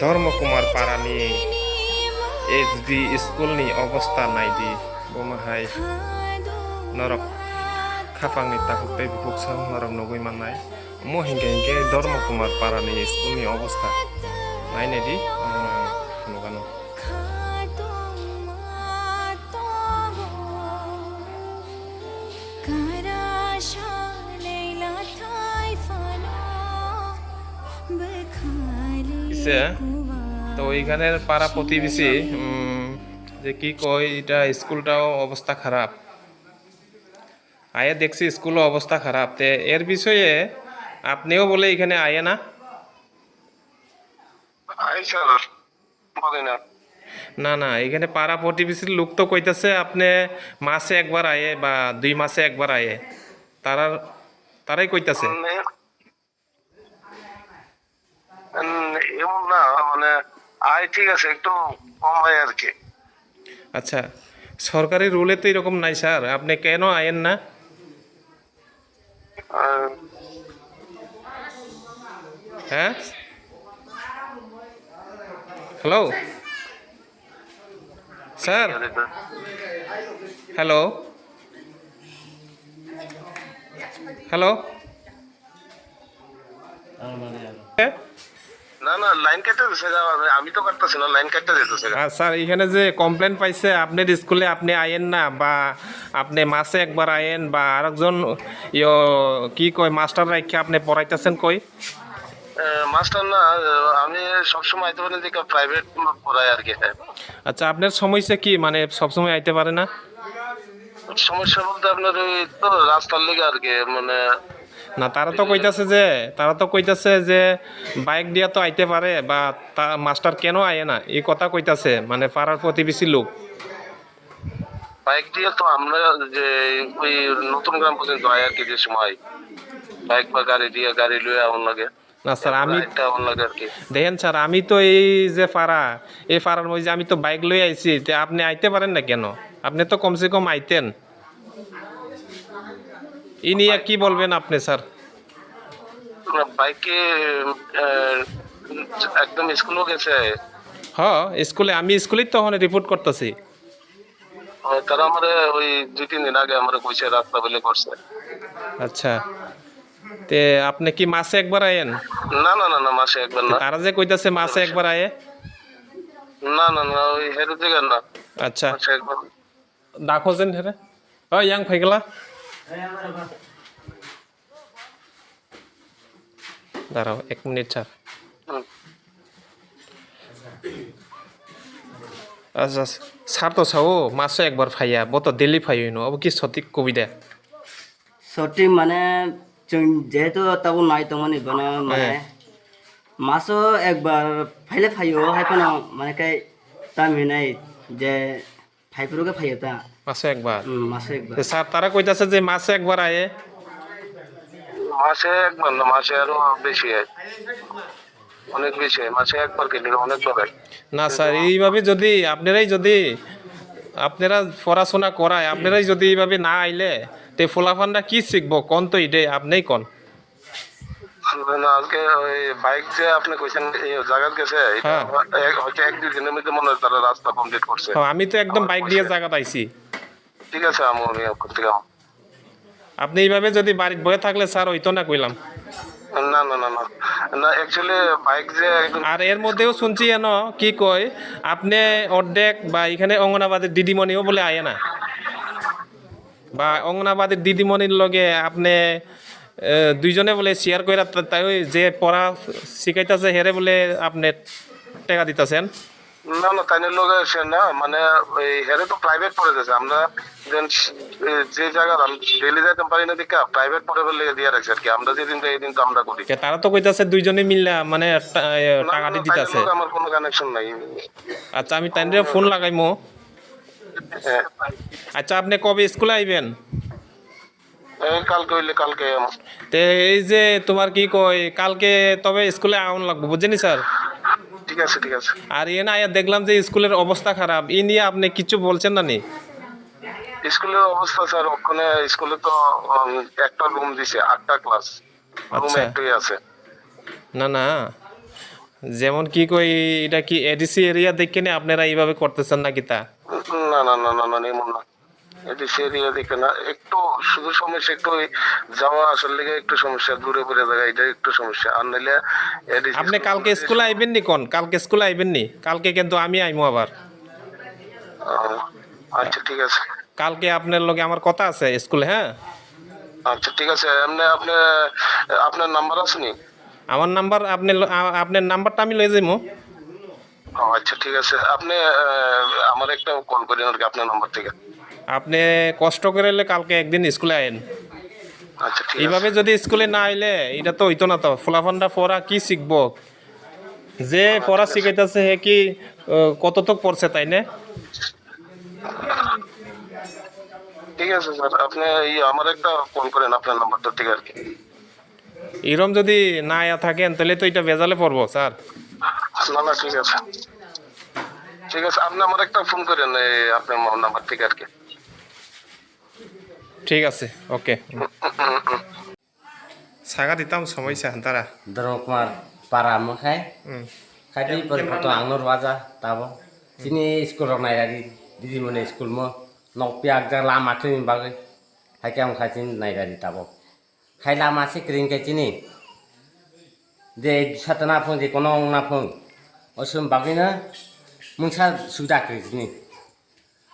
Dharmakumar पारानि HB स्कुलनि अवस्था नायदि बुमाहाय नरक खाफांनि ताकुतै बुकसां नरक नगै माननाय मो हिंगे हिंगे धर्मकुमार पारानि स्कुलनि अवस्था नायनायदि नुगानो তো এইখানের পাড়া প্রতিবেশী যে কি কয় এটা স্কুলটাও অবস্থা খারাপ আয়ে দেখছি স্কুলও অবস্থা খারাপ তে এর বিষয়ে আপনিও বলে এখানে আয়ে না না না এখানে পাড়া প্রতিবেশীর লোক তো কইতাছে আপনি মাসে একবার আয়ে বা 2 মাসে একবার আয়ে তারাই কইতাছে এমন না মানে আয় ঠিক আছে একটু কম হয় আর কি আচ্ছা সরকারি রুলে তো এরকম নাই স্যার আপনি কেন আয়েন না হ্যাঁ হ্যালো স্যার হ্যালো হ্যালো না না লাইন কেটে দিছে আমি তো কাটতেছি না লাইন কেটে দিতেছে স্যার এখানে যে কমপ্লেন পাইছে আপনার স্কুলে আপনি আয়েন না বা আপনি মাসে একবার আয়েন বা আরেকজন কি কয় মাস্টার রাখে আপনি পড়াইতেছেন কই মাস্টার না আমি সবসময় আইতে পারি যে প্রাইভেট পড়াই আর কি আচ্ছা আপনার সমস্যা কি মানে সবসময় আইতে পারে না সমস্যা বলতে আপনার ওই তো রাস্তার লেগে আর কি মানে না তারা তো কইতাছে যে বাইক দিয়া তো আইতে পারে বা মাস্টার কেন আয়ে না এই কথা কইতাছে মানে পাড়ার প্রতিবেশী লোক বাইক দিয়ে তো আমরা যে ওই নতুন গ্রাম পর্যন্ত আয় আর কি যে সময় বাইক বা গাড়ি দিয়ে গাড়ি লুয়ে আমার লাগে না স্যার আমি আর কি দেখেন স্যার আমি তো এই যে এই পাড়ার মধ্যে আমি তো বাইক লই আইছি তে আপনি আইতে পারেন না কেন আপনি তো কমসে কম আইতেন ই নিয়ে কি বলবেন আপনি স্যার বাইকে একদম স্কুলও গেছে স্কুলে আমি স্কুলেই তখন রিপোর্ট করতেছি তারা আমার ওই 2-3 দিন আগে আমার কইছে রাস্তা বলে করছে আচ্ছা তে আপনি কি মাসে একবার আয়েন না না না না মাসে একবার না তারা যে কইতাছে মাসে একবার আয়ে না না না ওই হেরু দিকে না আচ্ছা মাসে একবার দেখো যেন হেরে ইয়াং ফাইগলা দাঁড়াও 1 মিনিট স্যার আচ্ছা স্যার তো চাও মাসে একবার ফাইয়া বত ডেলি ফাইও নো अब কি সঠিক কবিতা সঠিক মানে যেহেতু তাবো নাই তখন মানে মাসও একবার ফাইলে ফাইও হাইপানো মানে কাই তামি নাই যে ফাইপুরকে ফাইও তা মাসে একবার স্যার তারা কইতাছে যে মাসে একবার আয়ে মাসে একবার না মাসে আরো বেশি হয় অনেক বেশি মাসে একবার কেটে অনেক বড় না স্যার এইভাবে যদি আপনারা পড়াশোনা করায় আপনারাই যদি এইভাবে না আইলে তে ফলাফানটা কি শিখবো কোন তো এটাই আপনিই কোন আজকে ওই বাইক যে আপনি কইছেন এই জায়গা গেছে হয়তো 1-2 দিনের মধ্যে মনে হয় তারা রাস্তা কমপ্লিট করছে আমি তো একদম বাইক দিয়ে জায়গাতে আইছি ঠিক আছে আমি করতে আপনি এইভাবে যদি বাড়িতে বয়ে থাকলে স্যার হইতো না কইলাম না না না না না অ্যাকচুয়ালি বাইক যে আর এর মধ্যেও শুনছি এন কি কয় আপনি অর্ধেক বা এখানে অঙ্গনাবাদের দিদিমণিও বলে আয়ে না বা অঙ্গনাবাদের দিদিমণির লগে আপনি দুইজনে বলে শেয়ার করে তাই যে পড়া শিখাইতেছে হেরে বলে আপনি টাকা দিতেছেন না না তাই লোক আসে না মানে ওই হেরে তো প্রাইভেট পড়ে যাচ্ছে আমরা যে জায়গা ডেলি যাইতে পারি না দেখা প্রাইভেট পড়ে বলে দিয়ে রাখছি আর কি আমরা যেদিন এই দিন তো আমরা করি তারা তো কইতাছে দুইজনে মিললা মানে টাকা দিতেছে আমার কোনো কানেকশন নাই আচ্ছা আমি তাইরে ফোন লাগাইমো আচ্ছা আপনি কবে স্কুলে আইবেন কালকে হইলে কালকে তে এই যে তোমার কি কয় কালকে তবে স্কুলে আউন লাগবো বুঝছেনি স্যার ঠিক আছে ঠিক আছে। আর এ না আয়া দেখলাম যে স্কুলের অবস্থা খারাপ, এই নিয়ে আপনি কিছু বলছেন না নি? স্কুলের অবস্থা স্যার, ওখানে স্কুলে তো একটা রুম দিছে, 8টা ক্লাস, রুম আচ্ছা। একটাই আছে। না না, যেমন কি কই, এটা কি এডিসি এরিয়া দেখে নি আপনারা এইভাবে করতেছেন নাকি তা? না না না না না, এমন না। এটি সেরিয়া দেখে না, একটু শুধু সমস্যা একটু ওই যাওয়া আসার লেগে একটু সমস্যা, দূরে দূরে জায়গা, এটা একটু সমস্যা। আর নাইলে এডিসি আপনি কালকে স্কুলে আইবেন নি কোন? কালকে স্কুলে আইবেন নি? কালকে কিন্তু আমি আইমু আবার। আচ্ছা ঠিক আছে। কালকে আপনার লগে আমার কথা আছে স্কুলে, হ্যাঁ? আচ্ছা ঠিক আছে। এমনি আপনি, আপনার নাম্বার আছে নি? আমার নাম্বার আপনি আপনার নাম্বারটা আমি লয়ে যাইমু। আচ্ছা ঠিক আছে। আপনি আমার একটা কল করেন আর কি আপনার নাম্বার থেকে। আপনি কষ্ট করে এলে কালকে একদিন স্কুলে আইন। আচ্ছা ঠিক আছে। এইভাবে যদি স্কুলে না আইলে এটা তো হইতো না তো। ফুলাফান্ডা পড়া কি শিখবো? যে পড়া শিখাইতেছে হে কি কতটুক পড়ছে তাই না? ঠিক আছে স্যার, আপনি আমার একটা কল করেন আপনার নাম্বারটা থেকে আর কি। এরম যদি না আয়া থাকেন তাহলে তো এটা ভেজালে পড়বো স্যার। না না ঠিক আছে ঠিক আছে, আপনি আমার একটা ফোন করেন আপনার নাম্বার থেকে আর কি। ঠিক আছে, ওকে। সাগা দিতাম সমস্যা তারা। Dorokmar para makai, kadi perfoto angnor waja tabo. Sini school rok nai dari, didi mone school mo nok piak jar lama tuh bagai. Hai kam khasin nai dari tabo. Khai lama sih kering ke sini. De satana phone de kono na phone. Osum bagai na, mungsa sudah ke sini.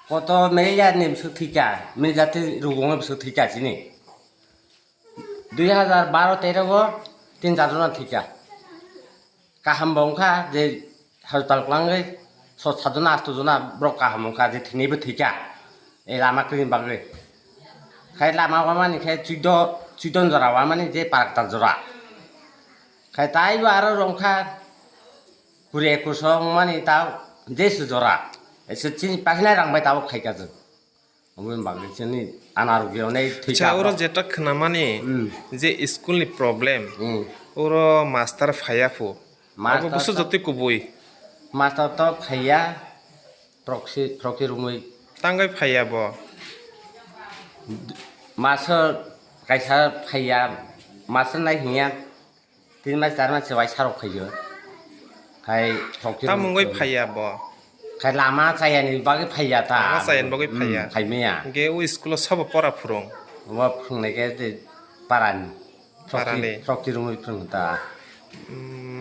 Foto meja nih bisa tiga, meja tuh rugongnya bisa tiga sini. 2012-13 go 3-4 জন থিকা কাহাম বংখা যে হাসপাতাল ক্লাঙ্গে 6-7 জন 8 জন Brock কাহাম বংখা যে থিনিবো থিকা এই Lama clean বাগে খাই লামা মানে খাই 14 জরা মানে যে পার্কটা জরা খাই তাইবো আর রংখা পুরে 21 মানে তাও যে জরা এসে চিনি পাখিনা রাংবাই তাও খাইকাজো ওমন বাগে চিনি আনারোগ্য নেই থিকা ওরা যেটা খানা মানে যে স্কুলনি প্রবলেম ওরা মাস্টার ফায়াফো মাস্টার বুঝছো যতই কবই মাস্টার তো খাইয়া প্রক্সি রুমই তাঙ্গাই ফায়াব মাসর কাইসা খাইয়া মাসর নাই হিয়া 3 মাস 4 মাস সেবাই সারক খাইयो খাই প্রক্সি তা মঙ্গই ফায়াব খাই লামা চাইয়ানি বাগে ফাইয়া তা লামা চাইয়ানি বাগে ফাইয়া খাইমেয়া গে ও স্কুল সব পড়া ফুরং ওয়া ফুংনাইকে যে পারানি পারানি প্রক্সি রুমই ফুংতা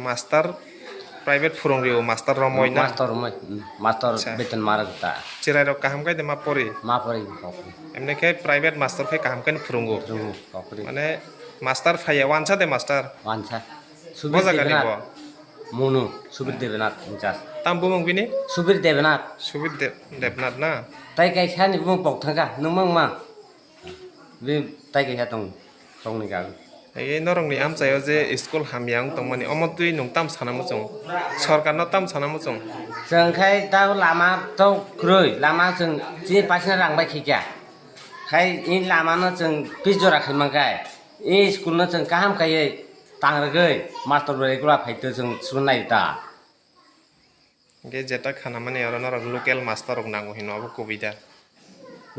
মাস্টার প্রাইভেট ফুরং রিও মাস্টার রময় না মাস্টার বেতন মারগতা চিরাই রক কাহাম কাই মা পড়ি মা পড়ি কপরি এমনি কে প্রাইভেট মাস্টার ফে কাহাম কাই ফুরঙ্গো কপরি মানে মাস্টার ফাইয়া ওয়ানসা দে মাস্টার ওয়ানসা বজা গালি ব মনু সুবির দেবনাথ ইনচার্জ তাম বুমং বিনি সুবির দেবনাথ সুবিদ দেবনাথ না তাই কাইसा ni bung pok thanga numang ma bi tai kaisa tong ni ga এই নরংনি আমচাইও যে স্কুল হামিয়াং তংমানি অমতুই নং তাম সানামু জং সরকার ন তাম সানামু জং जों खाय दा लामा तो ग्रै लामा जों जे पासिना रांबाय खिया खाय इ लामानो जों पिजराखै मंगाय इ स्कुलनो जों गाहाम खायै तांरगै मास्टर रेगुला फाइतो जों सुनाय दा गे जेटा खाना माने आरो नरक लोकेल मास्टर रक नांगौ हिनो अब कबिदा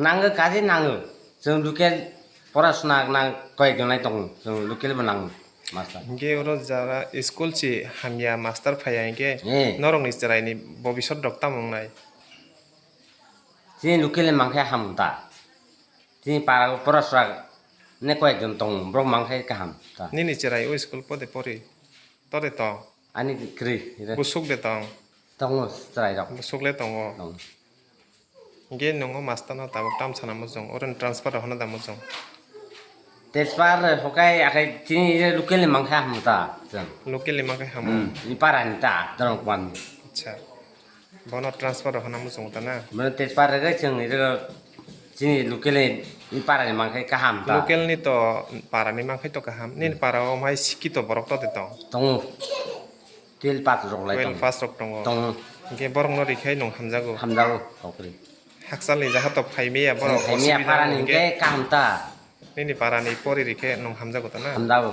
नाङो गाजे नाङो जों लुकेल परासुना नां कयगनाय दं जों लुकेलबो नाङो मास्टार गे ओरो जारा स्कुल ची हामिया मास्टर फाया गे ए नरक निसरायनि भबिष्यत रक तामंनाय जे लुकेल मांखाय हामता जे पारा परासुना ने कयगन दं ब्रक मांखाय गाहाम दा नि निचराय ओ स्कुल पदे परि तरे त ani kri busuk de tong dong strai dok busuk le tong dong गे नंगो मास्टर न ताब ताम सानामु जं ओरन ट्रान्सफार होना दामु जं Tespar hokai akai sini lokal mangka muta jeng. लोकेल लिमाखै हामु Ini parah nih ta dorong kwan. अच्छा बन ट्रान्सफार होना मु जं तना Mana tespar ke jeng itu sini lokal ini parah nih mangkai kaham ta. Local नि त पारानि माखै त काहाम नि पाराव माय सिकित बरक त देतong Tong til pat rok lai well tong. Fast रक दङ Tong गे बरं न रिखाय नं हामजागौ hamdao okri. हाकसालनि जाहा त फाइमेया बरं Ini parah nih ke kaham ta नि पारानि परि रिखे नं हामजागौ तना hamdao.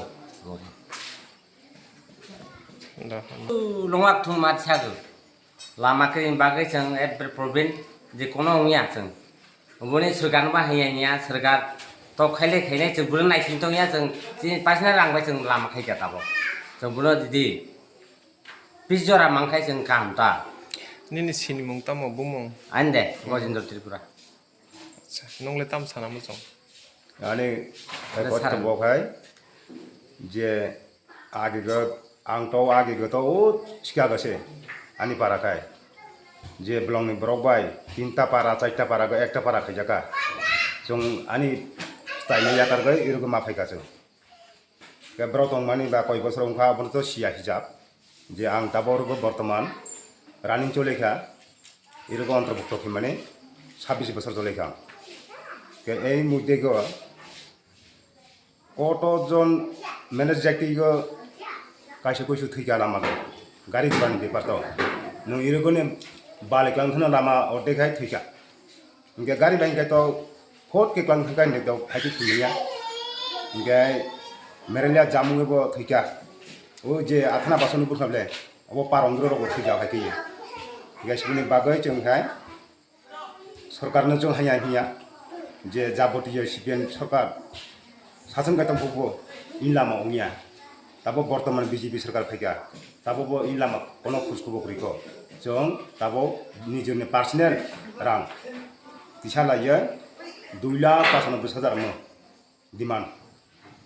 longak thung mat sagu lama kering bagai jeng problem je kono ngia jeng boni sergar ba hanya sergar to khaile jeng bulan nai sing tong ya jeng ji pasna rang ba jeng lama khai jata bo jeng bulan di bijora mangkai jeng kam ta Nini sini mung tamo bumung. ande gojindra tripura Acha, nongle tam sana mo jong. आने Ada saran. बखाय जे आगे तो ओ सिका गसे आनी पाराखाय जे ब्लंग book bye 3टा पारा 4टा पारा गय 1टा पारा खैजाका जों आनी स्टाइल याकार गय इरगो माफायका जों के ब्रतं मानि बा कय बছর ओंखा अपन तो सिया हिसाब जे आं ताबरगो बर्तमान रानिं चलेखा इरगो अंतर्भुक्त माने 26 বছর चलेखा के এই মুদ্দে গো কতজন ম্যানেজ জাতিগো কাইসে কইসু থৈকা লামাগো গাড়ি ঘোড়ানি বেপার তো নং ইরগনে বালেক্লাंथना लामा অর্ধেকাই থৈকা ইনকে গাড়ি বাইঙ্কাই তো ফট কে ক্লাং থৈকা নে দাও ফাইকি থুইয়া ইনকে মেরেলিয়া জামুগো থৈকা ও যে আথনা বাসন বুরখাবলে ও পারংগ্র রগো থৈকা ফাইকি গ্যাসবুনি বাগৈ जोंहाय सरकारनो जों हाया हिया जे जाबतीय सिपिएम सरकार शासन गतम फुबो इन लामा ओंगिया ताबो बर्तमान बीजेपी सरकार फैगा ताबो बो इन लामा कोनो खुसखबो ग्रिको जों ताबो निजोनि पार्सनेल रां दिसालायो 2,95,000 मो डिमान्ड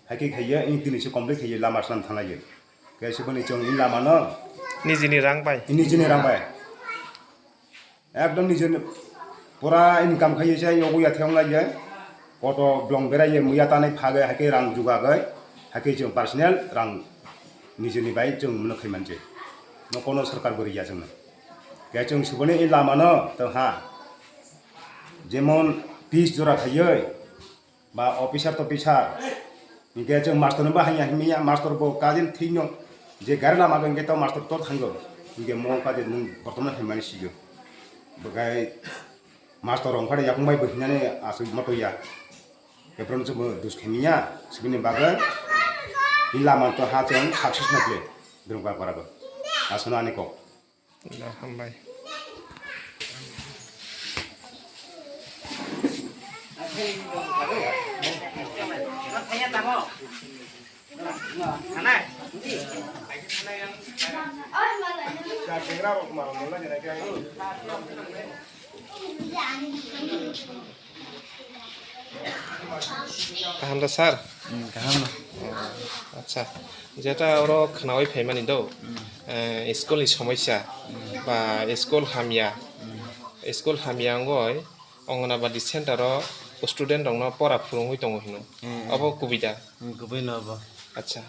हाइके खैयो इन दिनैसो कमप्लिट खैयो लामा सान थांलायो गायसबोनि जों इन लामा न Nijini rang bai. निजोनि रां बाय एकदम निजोनि पुरा इनकाम खायो से योगया थेंलायो कत ब्लं बेरायो मैया तानै फागे हाके रां जुगागै हाके जों पार्सनेल रां निजोनि बाय जों मोनखै मानजे न कोनो सरकार बोरिया जोंनो के जों सुबने इ लामानो तहा जेमन 20 जरा थायो बा अफिसार तफिसार इके जों मास्टरनोबो हाया हिमिया मास्टर बो काजिन थैनो जे गार लामा गंगे तो मास्टर तो थांगो इके मौ काजे नों बर्तमान हिमानि सिगो बगाय मास्टर ओंखार याकुंबाय बहिनानै आसु मटया केप्रन जोबो दुसखेमिया सिबिनि बागै इ लामा तो हा जों साक्सेस नखले द्रंगा पारागो आसना आनेको Da hambai. Kaham da sar. আচ্ছা যেটা ওরা খানাওয়াই ফাইমানি দাও স্কুলনি সমস্যা বা স্কুল হামিয়াঙ্গয় অঙ্গনাবাদী সেন্টারও স্টুডেন্ট দङ পড়া ফুরুङै दङ हिनो अब कुबिदा गुबै नब আচ্ছা